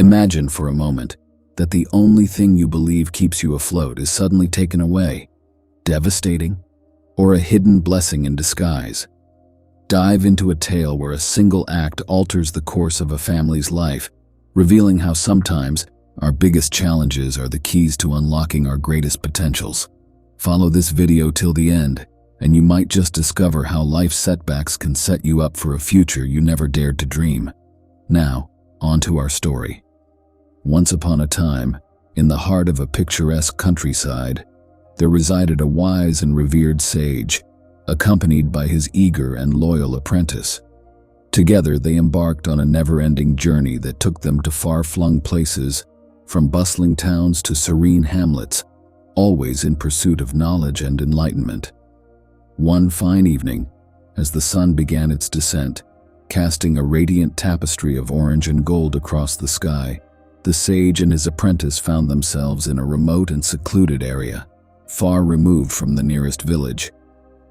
Imagine for a moment that the only thing you believe keeps you afloat is suddenly taken away. Devastating, or a hidden blessing in disguise? Dive into a tale where a single act alters the course of a family's life, revealing how sometimes our biggest challenges are the keys to unlocking our greatest potentials. Follow this video till the end, and you might just discover how life's setbacks can set you up for a future you never dared to dream. Now, on to our story. Once upon a time, in the heart of a picturesque countryside, there resided a wise and revered sage, accompanied by his eager and loyal apprentice. Together they embarked on a never-ending journey that took them to far-flung places, from bustling towns to serene hamlets, always in pursuit of knowledge and enlightenment. One fine evening, as the sun began its descent, casting a radiant tapestry of orange and gold across the sky, the sage and his apprentice found themselves in a remote and secluded area, far removed from the nearest village.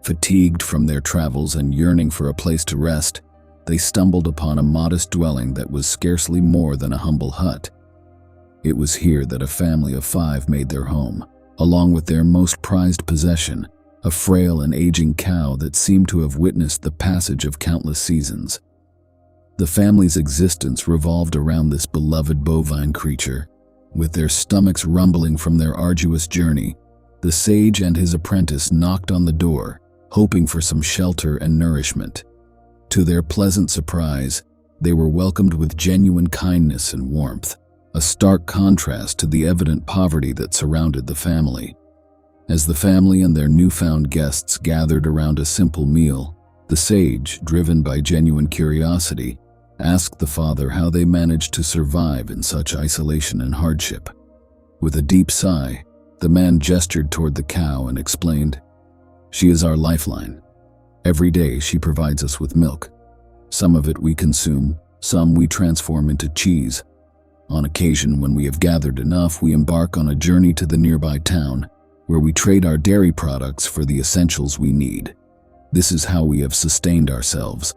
Fatigued from their travels and yearning for a place to rest, they stumbled upon a modest dwelling that was scarcely more than a humble hut. It was here that a family of 5 made their home, along with their most prized possession, a frail and aging cow that seemed to have witnessed the passage of countless seasons. The family's existence revolved around this beloved bovine creature. With their stomachs rumbling from their arduous journey, the sage and his apprentice knocked on the door, hoping for some shelter and nourishment. To their pleasant surprise, they were welcomed with genuine kindness and warmth, a stark contrast to the evident poverty that surrounded the family. As the family and their newfound guests gathered around a simple meal, the sage, driven by genuine curiosity, asked the father how they managed to survive in such isolation and hardship. With a deep sigh, the man gestured toward the cow and explained, "She is our lifeline. Every day she provides us with milk. Some of it we consume, some we transform into cheese. On occasion, when we have gathered enough, we embark on a journey to the nearby town, where we trade our dairy products for the essentials we need. This is how we have sustained ourselves."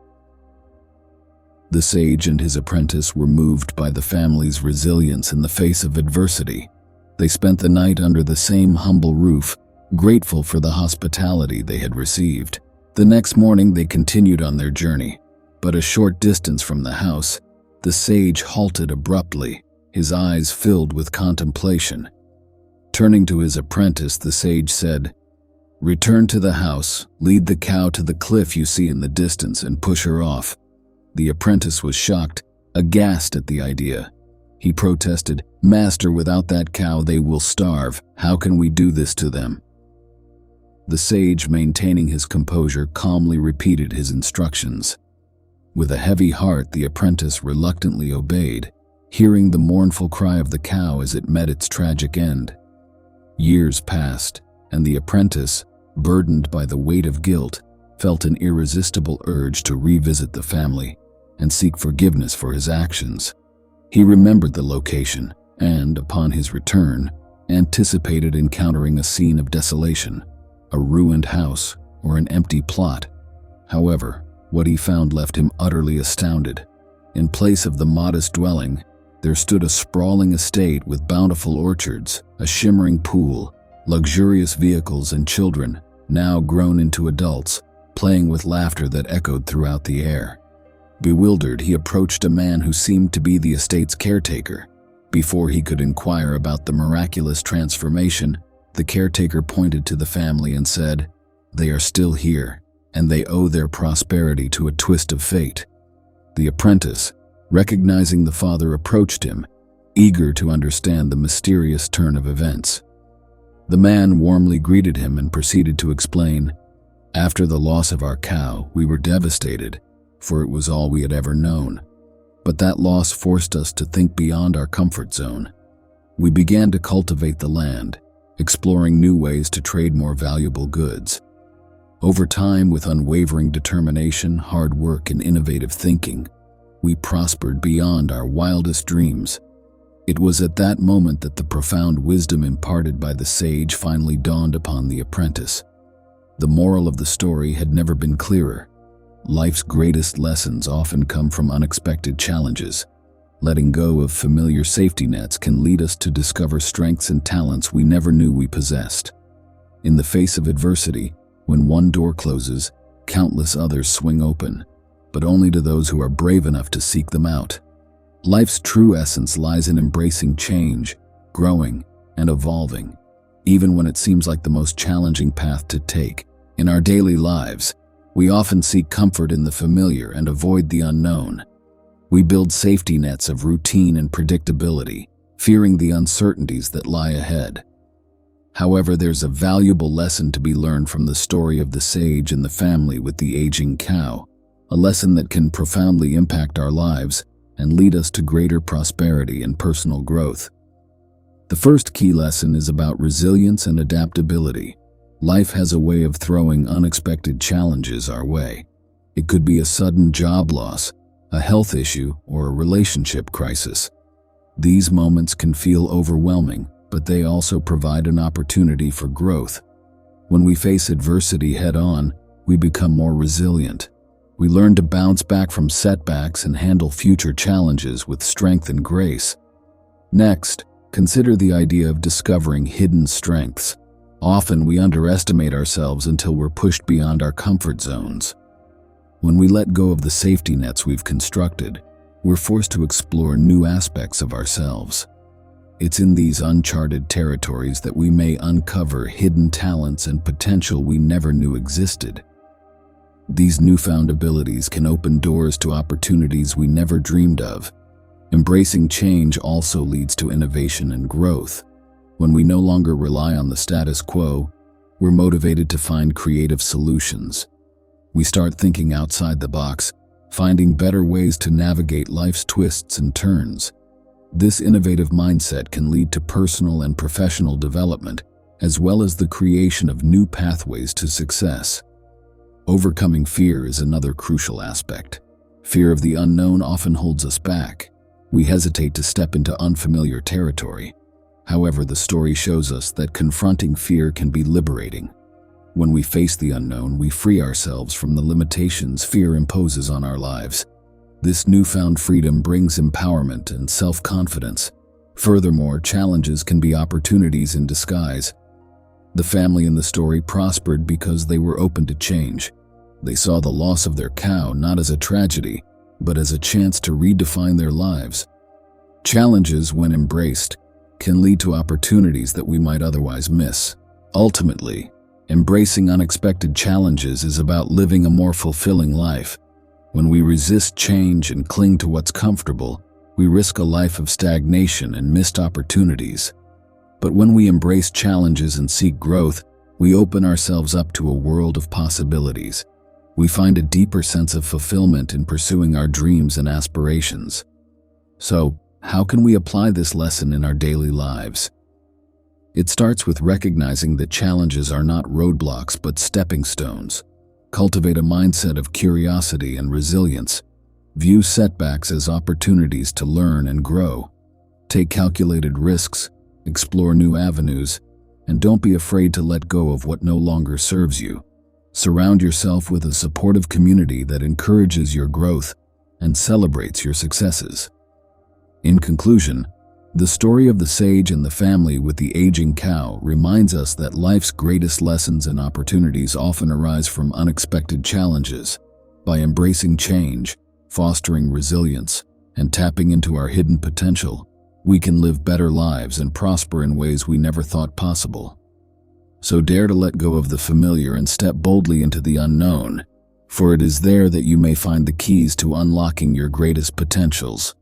The sage and his apprentice were moved by the family's resilience in the face of adversity. They spent the night under the same humble roof, grateful for the hospitality they had received. The next morning they continued on their journey, but a short distance from the house, the sage halted abruptly, his eyes filled with contemplation. Turning to his apprentice, the sage said, "Return to the house, lead the cow to the cliff you see in the distance and push her off." The apprentice was shocked, aghast at the idea. He protested, "Master, without that cow they will starve. How can we do this to them?" The sage, maintaining his composure, calmly repeated his instructions. With a heavy heart, the apprentice reluctantly obeyed, hearing the mournful cry of the cow as it met its tragic end. Years passed, and the apprentice, burdened by the weight of guilt, felt an irresistible urge to revisit the family and seek forgiveness for his actions. He remembered the location and, upon his return, anticipated encountering a scene of desolation, a ruined house, or an empty plot. However, what he found left him utterly astounded. In place of the modest dwelling, there stood a sprawling estate with bountiful orchards, a shimmering pool, luxurious vehicles, and children, now grown into adults, playing with laughter that echoed throughout the air. Bewildered, he approached a man who seemed to be the estate's caretaker. Before he could inquire about the miraculous transformation, the caretaker pointed to the family and said, "They are still here, and they owe their prosperity to a twist of fate." The apprentice, recognizing the father, approached him, eager to understand the mysterious turn of events. The man warmly greeted him and proceeded to explain, "After the loss of our cow, we were devastated, for it was all we had ever known. But that loss forced us to think beyond our comfort zone. We began to cultivate the land, exploring new ways to trade more valuable goods. Over time, with unwavering determination, hard work, and innovative thinking, we prospered beyond our wildest dreams." It was at that moment that the profound wisdom imparted by the sage finally dawned upon the apprentice. The moral of the story had never been clearer. Life's greatest lessons often come from unexpected challenges. Letting go of familiar safety nets can lead us to discover strengths and talents we never knew we possessed. In the face of adversity, when one door closes, countless others swing open, but only to those who are brave enough to seek them out. Life's true essence lies in embracing change, growing, and evolving, even when it seems like the most challenging path to take. In our daily lives, we often seek comfort in the familiar and avoid the unknown. We build safety nets of routine and predictability, fearing the uncertainties that lie ahead. However, there's a valuable lesson to be learned from the story of the sage and the family with the aging cow, a lesson that can profoundly impact our lives and lead us to greater prosperity and personal growth. The first key lesson is about resilience and adaptability. Life has a way of throwing unexpected challenges our way. It could be a sudden job loss, a health issue, or a relationship crisis. These moments can feel overwhelming, but they also provide an opportunity for growth. When we face adversity head-on, we become more resilient. We learn to bounce back from setbacks and handle future challenges with strength and grace. Next, consider the idea of discovering hidden strengths. Often we underestimate ourselves until we're pushed beyond our comfort zones. When we let go of the safety nets we've constructed, we're forced to explore new aspects of ourselves. It's in these uncharted territories that we may uncover hidden talents and potential we never knew existed. These newfound abilities can open doors to opportunities we never dreamed of. Embracing change also leads to innovation and growth. When we no longer rely on the status quo, we're motivated to find creative solutions. We start thinking outside the box, finding better ways to navigate life's twists and turns. This innovative mindset can lead to personal and professional development, as well as the creation of new pathways to success. Overcoming fear is another crucial aspect. Fear of the unknown often holds us back. We hesitate to step into unfamiliar territory. However, the story shows us that confronting fear can be liberating. When we face the unknown, we free ourselves from the limitations fear imposes on our lives. This newfound freedom brings empowerment and self-confidence. Furthermore, challenges can be opportunities in disguise. The family in the story prospered because they were open to change. They saw the loss of their cow not as a tragedy, but as a chance to redefine their lives. Challenges, when embraced, can lead to opportunities that we might otherwise miss. Ultimately, embracing unexpected challenges is about living a more fulfilling life. When we resist change and cling to what's comfortable, we risk a life of stagnation and missed opportunities. But when we embrace challenges and seek growth, we open ourselves up to a world of possibilities. We find a deeper sense of fulfillment in pursuing our dreams and aspirations. So, how can we apply this lesson in our daily lives? It starts with recognizing that challenges are not roadblocks but stepping stones. Cultivate a mindset of curiosity and resilience. View setbacks as opportunities to learn and grow. Take calculated risks, explore new avenues, and don't be afraid to let go of what no longer serves you. Surround yourself with a supportive community that encourages your growth and celebrates your successes. In conclusion, the story of the sage and the family with the aging cow reminds us that life's greatest lessons and opportunities often arise from unexpected challenges. By embracing change, fostering resilience, and tapping into our hidden potential, we can live better lives and prosper in ways we never thought possible. So dare to let go of the familiar and step boldly into the unknown, for it is there that you may find the keys to unlocking your greatest potentials.